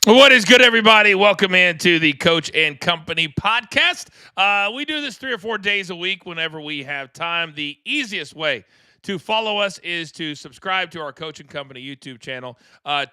What is good, everybody? Welcome into the Coach and Company podcast. We do this 3 or 4 days a week whenever we have time. The easiest way to follow us is to subscribe to our Coach and Company YouTube channel,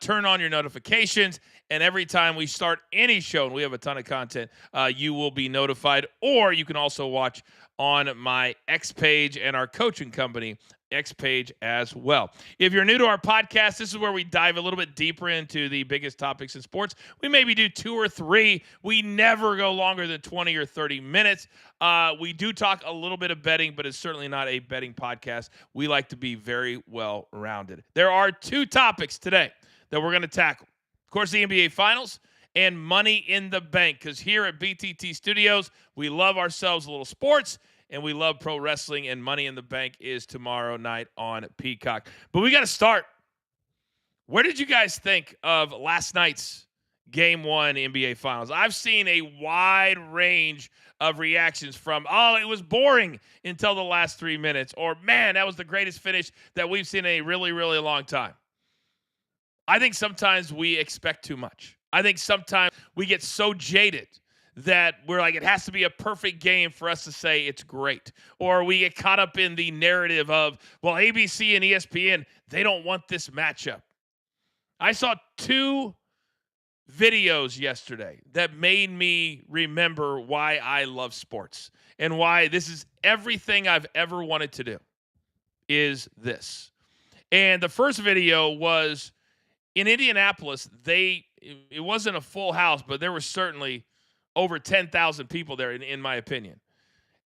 turn on your notifications, and every time we start any show, and we have a ton of content, you will be notified. Or you can also watch on my X page and our Coach and Company X page as well. If you're new to our podcast, this is where we dive a little bit deeper into the biggest topics in sports. We maybe do 2 or 3. We never go longer than 20 or 30 minutes. We do talk a little bit of betting, but it's certainly not a betting podcast. We like to be very well rounded. There are 2 topics today that we're going to tackle. Of course, the NBA Finals and Money in the Bank, because here at BTT Studios, we love ourselves a little sports, and we love pro wrestling, and Money in the Bank is tomorrow night on Peacock. But we got to start. Where did you guys think of last night's Game 1 NBA Finals? I've seen a wide range of reactions from, oh, it was boring until the last 3 minutes, or, man, that was the greatest finish that we've seen in a really, really long time. I think sometimes we expect too much. I think sometimes we get so jaded that we're like, it has to be a perfect game for us to say it's great. Or we get caught up in the narrative of, well, ABC and ESPN, they don't want this matchup. I saw 2 videos yesterday that made me remember why I love sports and why this is everything I've ever wanted to do is this. And the first video was in Indianapolis. It wasn't a full house, but there were certainly over 10,000 people there, in my opinion.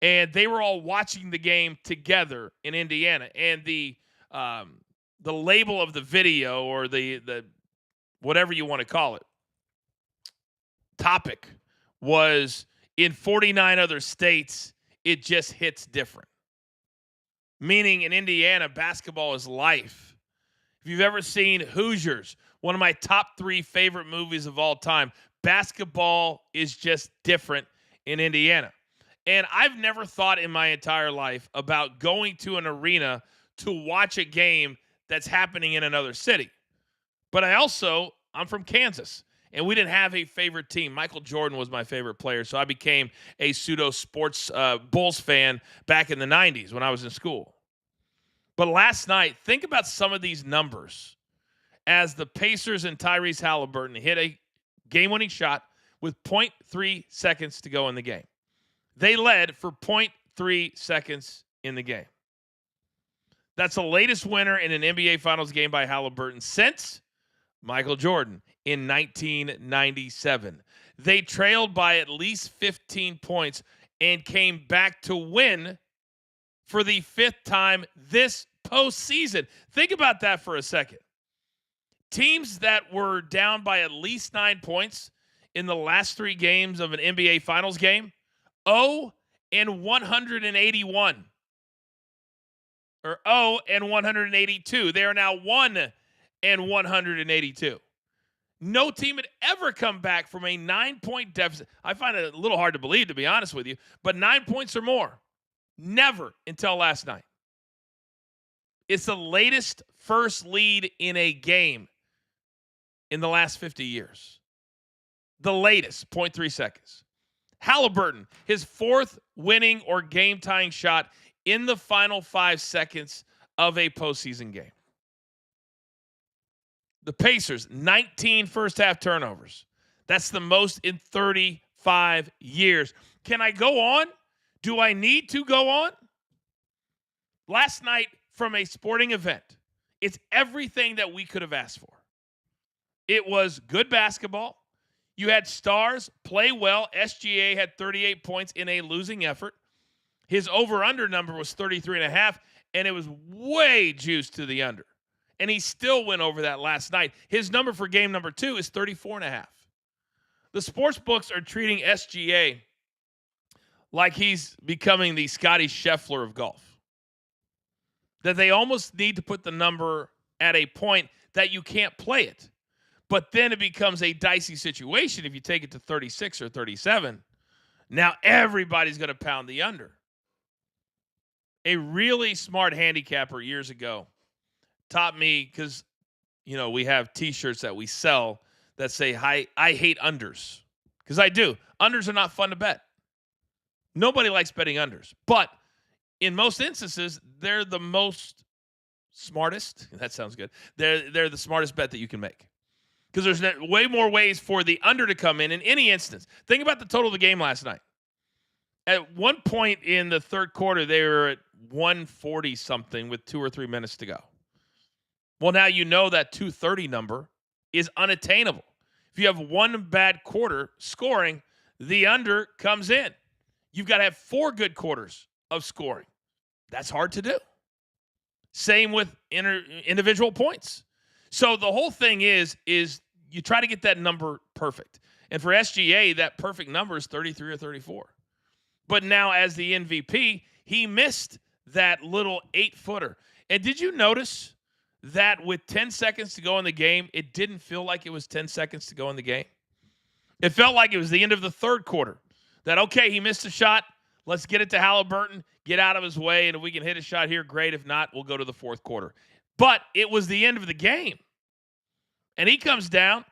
And they were all watching the game together in Indiana. And the label of the video, or the whatever you want to call it, topic was, in 49 other states, it just hits different. Meaning in Indiana, basketball is life. If you've ever seen Hoosiers, one of my top 3 favorite movies of all time, basketball is just different in Indiana. And I've never thought in my entire life about going to an arena to watch a game that's happening in another city. But I'm from Kansas, and we didn't have a favorite team. Michael Jordan was my favorite player, so I became a pseudo sports Bulls fan back in the 90s when I was in school. But last night, think about some of these numbers as the Pacers and Tyrese Halliburton hit a game-winning shot with 0.3 seconds to go in the game. They led for 0.3 seconds in the game. That's the latest winner in an NBA Finals game by Halliburton since Michael Jordan in 1997. They trailed by at least 15 points and came back to win for the 5th time this postseason. Think about that for a second. Teams that were down by at least 9 points in the last 3 games of an NBA Finals game, 0-181. Or 0-182. They are now 1-182. No team had ever come back from a 9-point deficit. I find it a little hard to believe, to be honest with you, but 9 points or more. Never until last night. It's the latest first lead in a game in the last 50 years. The latest, 0.3 seconds. Halliburton, his 4th winning or game-tying shot in the final 5 seconds of a postseason game. The Pacers, 19 first-half turnovers. That's the most in 35 years. Can I go on? Do I need to go on? Last night, from a sporting event, it's everything that we could have asked for. It was good basketball. You had stars play well. SGA had 38 points in a losing effort. His over-under number was 33.5, and it was way juiced to the under. And he still went over that last night. His number for game number 2 is 34.5. The sports books are treating SGA like he's becoming the Scotty Scheffler of golf. That they almost need to put the number at a point that you can't play it. But then it becomes a dicey situation if you take it to 36 or 37. Now everybody's going to pound the under. A really smart handicapper years ago taught me, because, we have T-shirts that we sell that say, I hate unders. Because I do. Unders are not fun to bet. Nobody likes betting unders. But in most instances, they're the most smartest. That sounds good. They're the smartest bet that you can make. Because there's way more ways for the under to come in any instance. Think about the total of the game last night. At one point in the third quarter, they were at 140-something with 2 or 3 minutes to go. Well, now you know that 230 number is unattainable. If you have one bad quarter scoring, the under comes in. You've got to have 4 good quarters of scoring. That's hard to do. Same with individual points. So the whole thing is you try to get that number perfect. And for SGA, that perfect number is 33 or 34. But now as the MVP, he missed that little 8-footer. And did you notice that with 10 seconds to go in the game, it didn't feel like it was 10 seconds to go in the game? It felt like it was the end of the third quarter. That, okay, he missed a shot. Let's get it to Halliburton, get out of his way, and if we can hit a shot here, great. If not, we'll go to the fourth quarter. But it was the end of the game. And he comes down,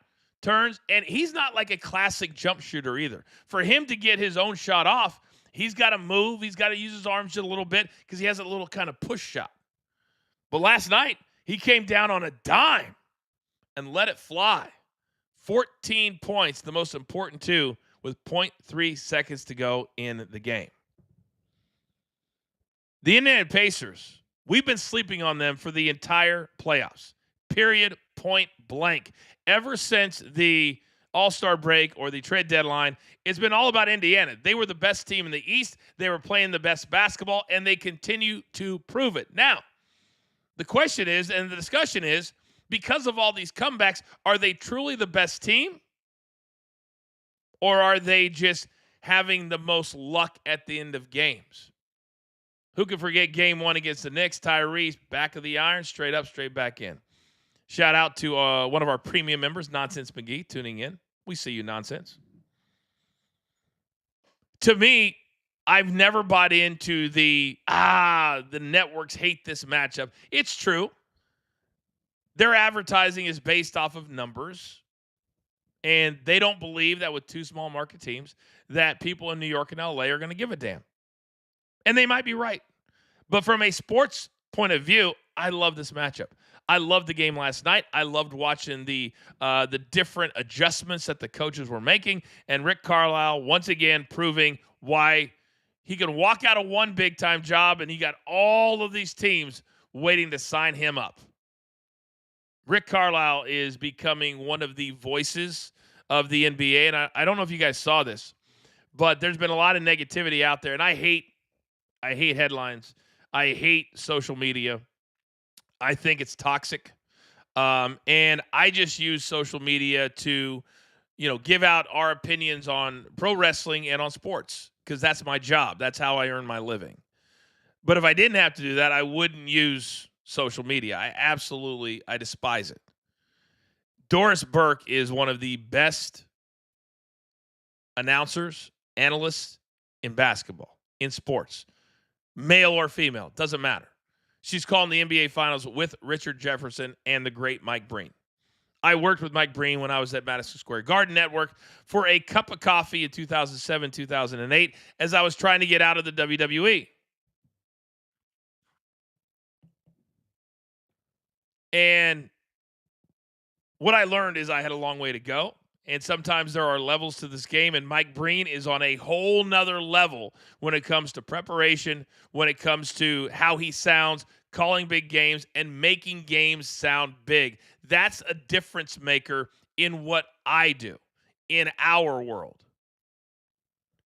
turns, and he's not like a classic jump shooter either. For him to get his own shot off, he's got to move. He's got to use his arms just a little bit because he has a little kind of push shot. But last night, he came down on a dime and let it fly. 14 points, the most important two, with 0.3 seconds to go in the game. The Indiana Pacers, we've been sleeping on them for the entire playoffs. Period, point blank. Ever since the All-Star break or the trade deadline, it's been all about Indiana. They were the best team in the East. They were playing the best basketball, and they continue to prove it. Now, the question is, and the discussion is, because of all these comebacks, are they truly the best team? Or are they just having the most luck at the end of games? Who can forget game 1 against the Knicks? Tyrese, back of the iron, straight up, straight back in. Shout out to one of our premium members, Nonsense McGee, tuning in. We see you, Nonsense. To me, I've never bought into the networks hate this matchup. It's true. Their advertising is based off of numbers, and they don't believe that with 2 small market teams that people in New York and LA are going to give a damn. And they might be right. But from a sports point of view, I love this matchup. I loved the game last night. I loved watching the different adjustments that the coaches were making, and Rick Carlisle once again proving why he can walk out of one big-time job, and he got all of these teams waiting to sign him up. Rick Carlisle is becoming one of the voices of the NBA, and I don't know if you guys saw this, but there's been a lot of negativity out there, and I hate headlines. I hate social media. I think it's toxic, and I just use social media to, give out our opinions on pro wrestling and on sports because that's my job. That's how I earn my living. But if I didn't have to do that, I wouldn't use social media. I despise it. Doris Burke is one of the best announcers, analysts in basketball, in sports, male or female, doesn't matter. She's calling the NBA Finals with Richard Jefferson and the great Mike Breen. I worked with Mike Breen when I was at Madison Square Garden Network for a cup of coffee in 2007, 2008, as I was trying to get out of the WWE. And what I learned is I had a long way to go. And sometimes there are levels to this game, and Mike Breen is on a whole nother level when it comes to preparation, when it comes to how he sounds, calling big games, and making games sound big. That's a difference maker in what I do, in our world.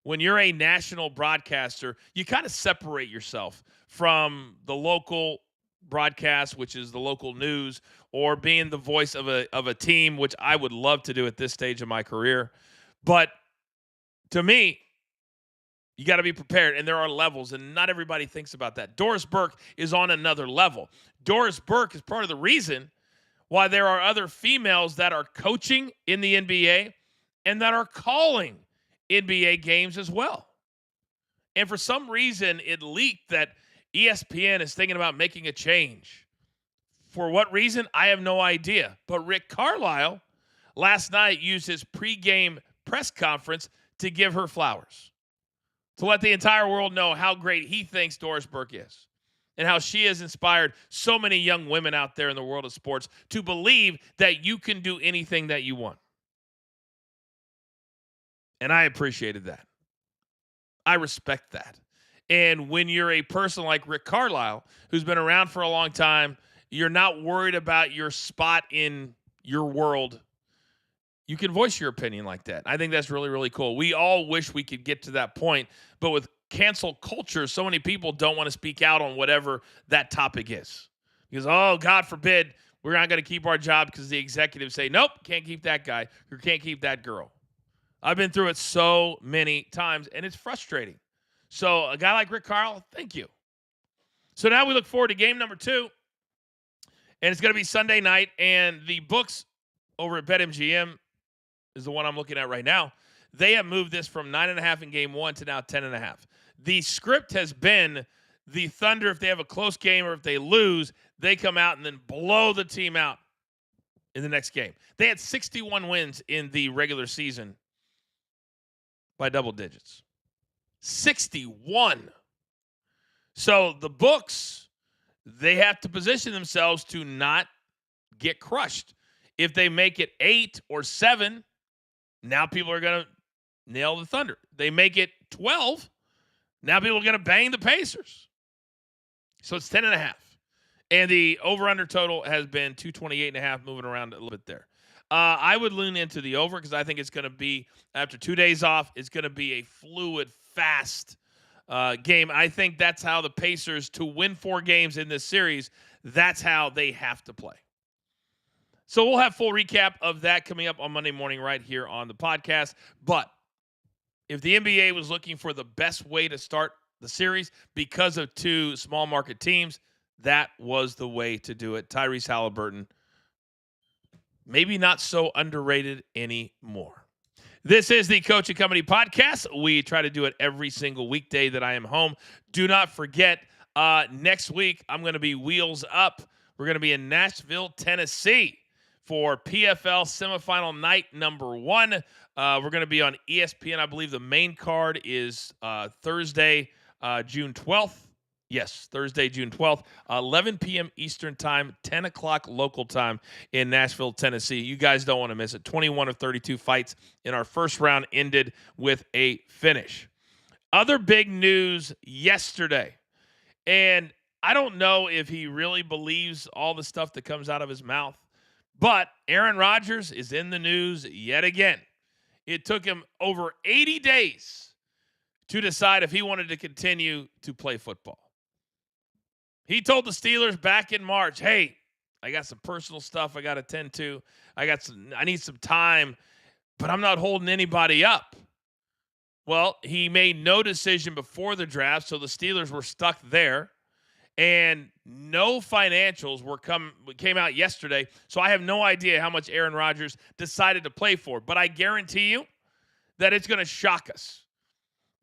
When you're a national broadcaster, you kind of separate yourself from the local broadcast, which is the local news, or being the voice of a team, which I would love to do at this stage of my career. But to me, you got to be prepared, and there are levels, and not everybody thinks about that. Doris Burke is on another level. Doris Burke is part of the reason why there are other females that are coaching in the NBA and that are calling NBA games as well. And for some reason, it leaked that ESPN is thinking about making a change. For what reason? I have no idea. But Rick Carlisle last night used his pregame press conference to give her flowers, to let the entire world know how great he thinks Doris Burke is and how she has inspired so many young women out there in the world of sports to believe that you can do anything that you want. And I appreciated that. I respect that. And when you're a person like Rick Carlisle, who's been around for a long time, you're not worried about your spot in your world. You can voice your opinion like that. I think that's really, really cool. We all wish we could get to that point, but with cancel culture, so many people don't want to speak out on whatever that topic is. Because, oh, God forbid, we're not going to keep our job because the executives say, nope, can't keep that guy or can't keep that girl. I've been through it so many times, and it's frustrating. So a guy like Rick Carlisle, thank you. So now we look forward to game number 2, and it's going to be Sunday night, and the books over at BetMGM is the one I'm looking at right now. They have moved this from 9.5 in game 1 to now 10.5. The script has been the Thunder, if they have a close game or if they lose, they come out and then blow the team out in the next game. They had 61 wins in the regular season by double digits. 61. So the books, they have to position themselves to not get crushed. If they make it 8 or 7, now people are going to nail the Thunder. They make it 12, now people are going to bang the Pacers. So it's 10.5. And the over-under total has been 228.5, moving around a little bit there. I would lean into the over because I think it's going to be, after 2 days off, it's going to be a fluid, fast game. I think that's how the Pacers, to win 4 games in this series, that's how they have to play. So we'll have full recap of that coming up on Monday morning right here on the podcast. But if the NBA was looking for the best way to start the series because of 2 small market teams, that was the way to do it. Tyrese Halliburton, maybe not so underrated anymore. This is the Coach and Company podcast. We try to do it every single weekday that I am home. Do not forget, next week I'm going to be wheels up. We're going to be in Nashville, Tennessee for PFL semifinal night number 1. We're going to be on ESPN. I believe the main card is Thursday, June 12th. Yes, Thursday, June 12th, 11 p.m. Eastern time, 10 o'clock local time in Nashville, Tennessee. You guys don't want to miss it. 21 of 32 fights in our first round ended with a finish. Other big news yesterday, and I don't know if he really believes all the stuff that comes out of his mouth, but Aaron Rodgers is in the news yet again. It took him over 80 days to decide if he wanted to continue to play football. He told the Steelers back in March, hey, I got some personal stuff I got to tend to. I need some time, but I'm not holding anybody up. Well, he made no decision before the draft, so the Steelers were stuck there. And no financials came out yesterday, so I have no idea how much Aaron Rodgers decided to play for. But I guarantee you that it's going to shock us.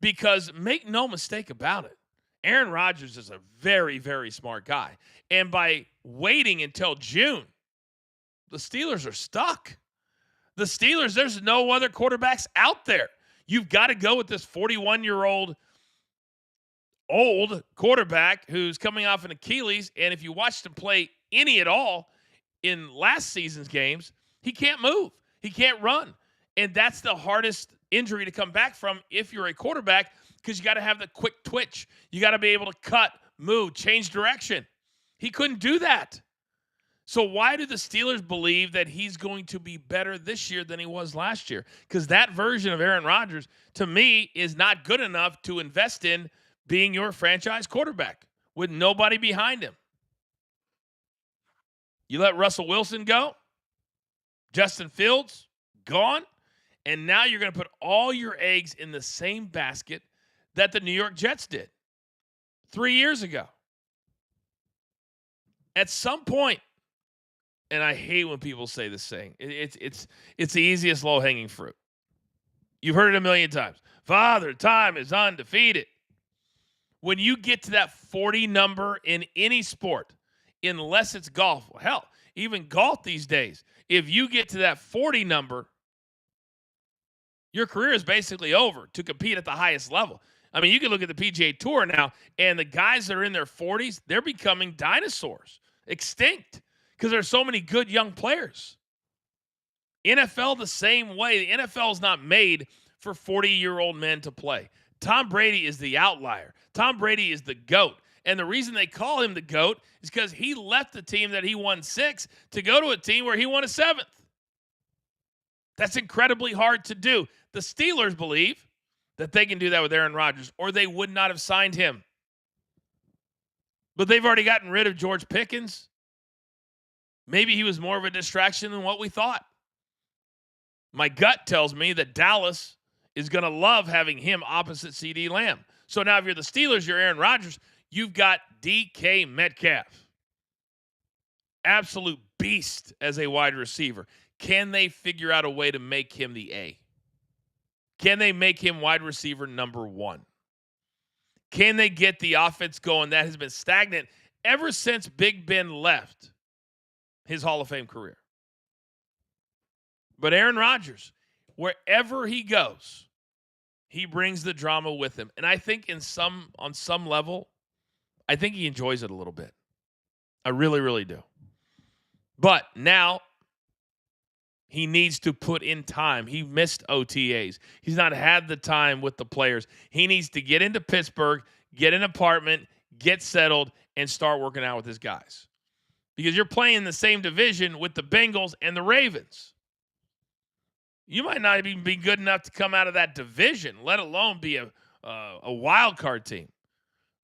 Because make no mistake about it, Aaron Rodgers is a very, very smart guy. And by waiting until June, the Steelers are stuck. The Steelers, there's no other quarterbacks out there. You've got to go with this 41-year-old old quarterback who's coming off an Achilles. And if you watched him play any at all in last season's games, he can't move. He can't run. And that's the hardest injury to come back from if you're a quarterback, because you got to have the quick twitch. You got to be able to cut, move, change direction. He couldn't do that. So why do the Steelers believe that he's going to be better this year than he was last year? Because that version of Aaron Rodgers, to me, is not good enough to invest in being your franchise quarterback with nobody behind him. You let Russell Wilson go, Justin Fields, gone, and now you're going to put all your eggs in the same basket that the New York Jets did 3 years ago. At some point, and I hate when people say this saying, it's the easiest low-hanging fruit. You've heard it a million times. Father Time is undefeated. When you get to that 40 number in any sport, unless it's golf, hell, even golf these days, If you get to that 40 number, your career is basically over to compete at the highest level. I mean, you can look at the PGA Tour now, and the guys that are in their 40s, they're becoming dinosaurs, extinct, because there's so many good young players. NFL the same way. The NFL is not made for 40-year-old men to play. Tom Brady is the outlier. Tom Brady is the GOAT. And the reason they call him the GOAT is because he left the team that he won 6 to go to a team where he won a 7th. That's incredibly hard to do. The Steelers believe that they can do that with Aaron Rodgers, or they would not have signed him. But they've already gotten rid of George Pickens. Maybe he was more of a distraction than what we thought. My gut tells me that Dallas is going to love having him opposite CeeDee Lamb. So now if you're the Steelers, you're Aaron Rodgers, you've got DK Metcalf. Absolute beast as a wide receiver. Can they figure out a way to make him the A? Can they make him wide receiver number 1? Can they get the offense going that has been stagnant ever since Big Ben left his Hall of Fame career? But Aaron Rodgers, wherever he goes, he brings the drama with him. And I think on some level, I think he enjoys it a little bit. I really, really do. But now he needs to put in time. He missed OTAs. He's not had the time with the players. He needs to get into Pittsburgh, get an apartment, get settled, and start working out with his guys. Because you're playing the same division with the Bengals and the Ravens. You might not even be good enough to come out of that division, let alone be a wild card team.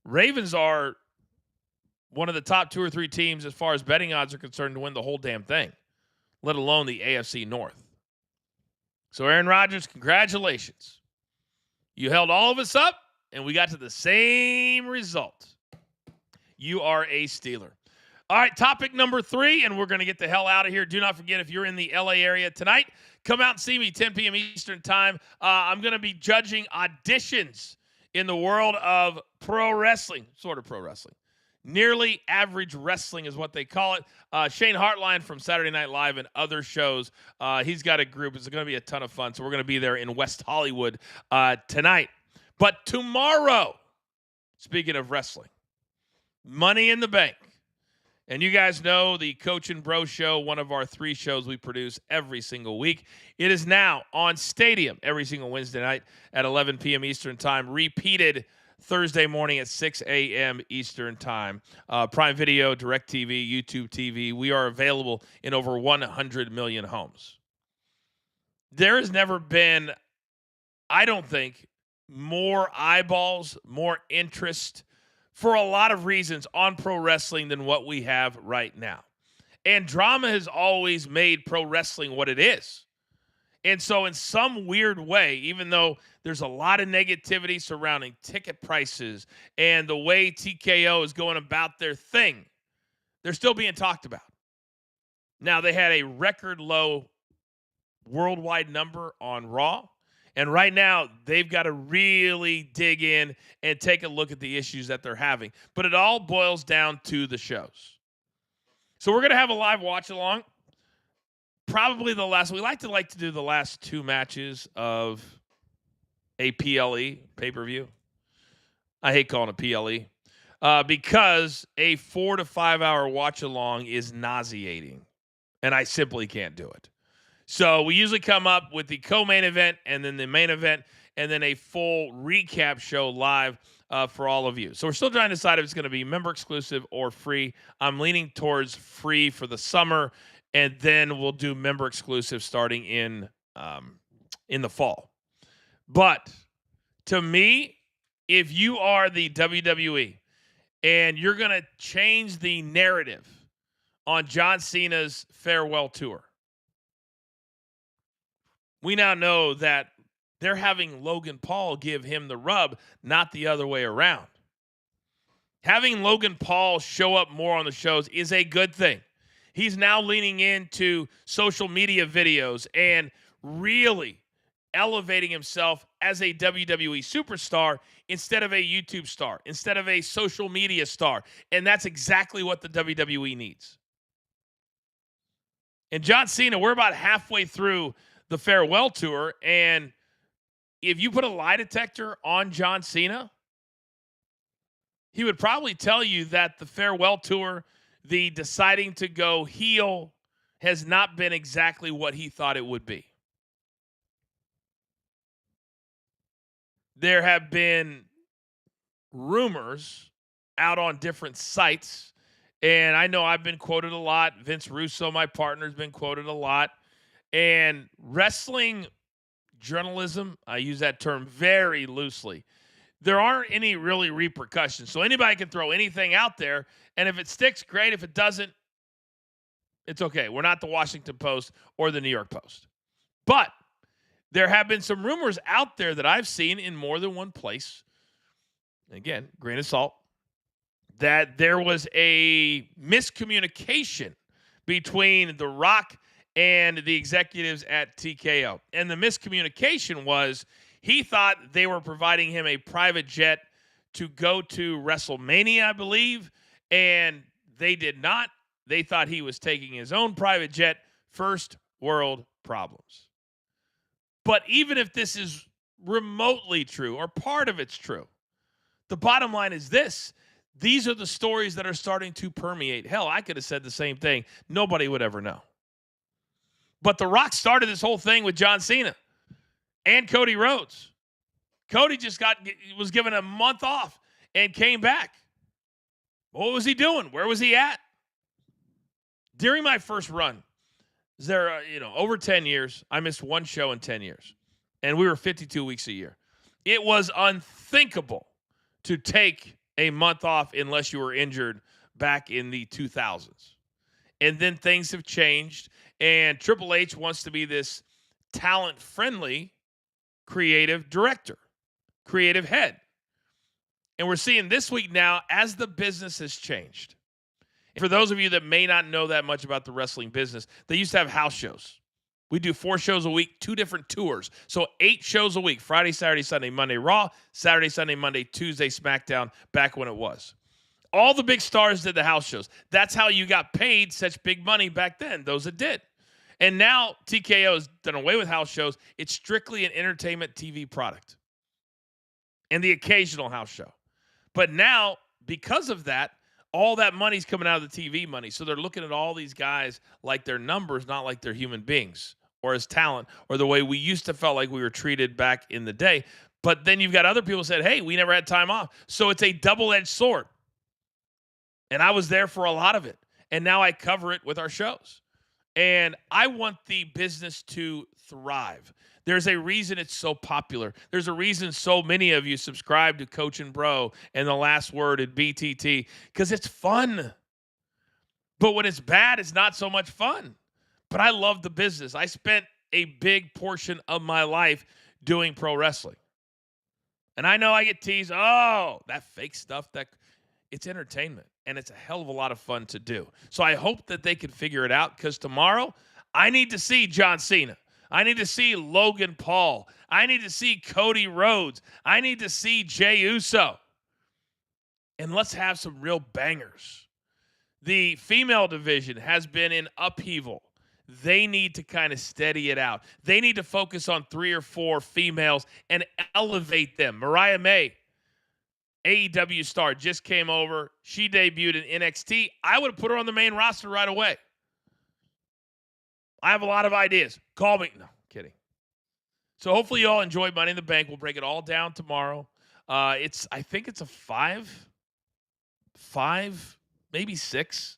Ravens are one of the top 2 or 3 teams as far as betting odds are concerned to win the whole damn thing, let alone the AFC North. So Aaron Rodgers, congratulations. You held all of us up, and we got to the same result. You are a Steeler. All right, topic number 3, and we're going to get the hell out of here. Do not forget, if you're in the LA area tonight, come out and see me, 10 p.m. Eastern time. I'm going to be judging auditions in the world of pro wrestling, sort of pro wrestling. Nearly average wrestling is what they call it. Shane Hartline from Saturday Night Live and other shows. He's got a group. It's going to be a ton of fun. So we're going to be there in West Hollywood tonight. But tomorrow, speaking of wrestling, Money in the Bank. And you guys know the Coach and Bro Show, one of our 3 shows we produce every single week. It is now on Stadium every single Wednesday night at 11 p.m. Eastern time, repeated Thursday morning at 6 a.m. Eastern time. Prime Video, DirecTV, YouTube TV. We are available in over 100 million homes. There has never been, I don't think, more eyeballs, more interest for a lot of reasons on pro wrestling than what we have right now. And drama has always made pro wrestling what it is. And so in some weird way, even though there's a lot of negativity surrounding ticket prices and the way TKO is going about their thing, they're still being talked about. Now, they had a record low worldwide number on Raw. And right now, they've got to really dig in and take a look at the issues that they're having. But it all boils down to the shows. So we're going to have a live watch-along. Probably the last. We like to do the last 2 matches of a PLE, pay-per-view. I hate calling it PLE. Because a 4 to 5 hour watch-along is nauseating. And I simply can't do it. So we usually come up with the co-main event and then the main event and then a full recap show live for all of you. So we're still trying to decide if it's going to be member exclusive or free. I'm leaning towards free for the summer, and then we'll do member exclusive starting in the fall. But to me, if you are the WWE and you're going to change the narrative on John Cena's farewell tour, we now know that they're having Logan Paul give him the rub, not the other way around. Having Logan Paul show up more on the shows is a good thing. He's now leaning into social media videos and really elevating himself as a WWE superstar instead of a YouTube star, instead of a social media star. And that's exactly what the WWE needs. And John Cena, we're about halfway through the farewell tour, and if you put a lie detector on John Cena, he would probably tell you that the farewell tour, the deciding to go heel, has not been exactly what he thought it would be. There have been rumors out on different sites, and I know I've been quoted a lot. Vince Russo, my partner, has been quoted a lot. And wrestling journalism, I use that term very loosely, there aren't any really repercussions. So anybody can throw anything out there, and if it sticks, great. If it doesn't, it's okay. We're not the Washington Post or the New York Post. But there have been some rumors out there that I've seen in more than one place, again, grain of salt, that there was a miscommunication between The Rock and the executives at TKO. And the miscommunication was he thought they were providing him a private jet to go to WrestleMania, I believe, and they did not. They thought he was taking his own private jet. First world problems. But even if this is remotely true or part of it's true, the bottom line is this. These are the stories that are starting to permeate. Hell, I could have said the same thing. Nobody would ever know. But The Rock started this whole thing with John Cena and Cody Rhodes. Cody just was given a month off and came back. What was he doing? Where was he at? During my first run, there, over 10 years, I missed one show in 10 years. And we were 52 weeks a year. It was unthinkable to take a month off unless you were injured back in the 2000s. And then things have changed, and Triple H wants to be this talent-friendly creative director, creative head. And we're seeing this week now as the business has changed. For those of you that may not know that much about the wrestling business, they used to have house shows. We do 4 shows a week, 2 different tours. So 8 shows a week, Friday, Saturday, Sunday, Monday, Raw, Saturday, Sunday, Monday, Tuesday, SmackDown, back when it was. All the big stars did the house shows. That's how you got paid such big money back then, those that did. And now TKO has done away with house shows. It's strictly an entertainment TV product and the occasional house show. But now, because of that, all that money's coming out of the TV money. So they're looking at all these guys like they're numbers, not like they're human beings or as talent or the way we used to felt like we were treated back in the day. But then you've got other people who said, hey, we never had time off. So it's a double-edged sword. And I was there for a lot of it. And now I cover it with our shows. And I want the business to thrive. There's a reason it's so popular. There's a reason so many of you subscribe to Coach and Bro and The Last Word at BTT, because it's fun. But when it's bad, it's not so much fun. But I love the business. I spent a big portion of my life doing pro wrestling. And I know I get teased, oh, that fake stuff, it's entertainment. And it's a hell of a lot of fun to do. So I hope that they can figure it out, because tomorrow I need to see John Cena. I need to see Logan Paul. I need to see Cody Rhodes. I need to see Jey Uso. And let's have some real bangers. The female division has been in upheaval. They need to kind of steady it out. They need to focus on 3 or 4 females and elevate them. Mariah May, AEW star, just came over. She debuted in NXT. I would have put her on the main roster right away. I have a lot of ideas. Call me. No, kidding. So hopefully you all enjoyed Money in the Bank. We'll break it all down tomorrow. I think it's a 5, maybe 6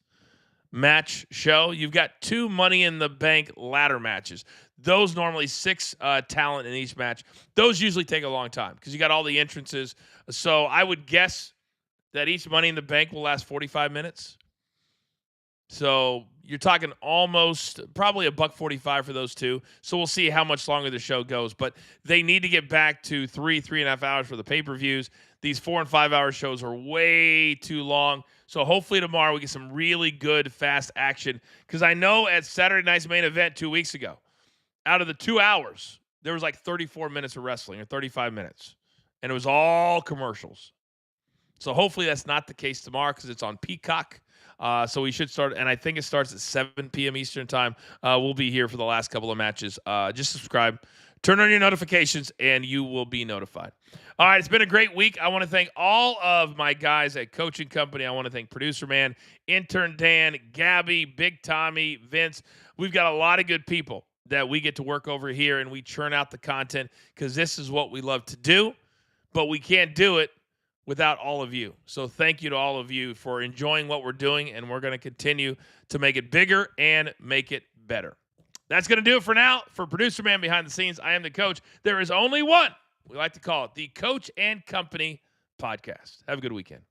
match show. You've got 2 Money in the Bank ladder matches. Those normally 6 talent in each match. Those usually take a long time because you got all the entrances. So I would guess that each Money in the Bank will last 45 minutes. So you're talking almost probably $1.45 for those 2. So we'll see how much longer the show goes. But they need to get back to 3.5 hours for the pay-per-views. These 4 and 5 hour shows are way too long. So hopefully tomorrow we get some really good, fast action. Because I know at Saturday night's main event 2 weeks ago, out of the 2 hours, there was like 34 minutes of wrestling or 35 minutes. And it was all commercials. So hopefully that's not the case tomorrow because it's on Peacock. So we should start, and I think it starts at 7 p.m. Eastern time. We'll be here for the last couple of matches. Just subscribe, turn on your notifications, and you will be notified. All right, it's been a great week. I want to thank all of my guys at Coaching Company. I want to thank Producer Man, Intern Dan, Gabby, Big Tommy, Vince. We've got a lot of good people that we get to work over here, and we churn out the content because this is what we love to do, but we can't do it without all of you. So thank you to all of you for enjoying what we're doing, and we're going to continue to make it bigger and make it better. That's going to do it for now. For Producer Man behind the scenes, I am the coach. There is only one. We like to call it the Coach and Company Podcast. Have a good weekend.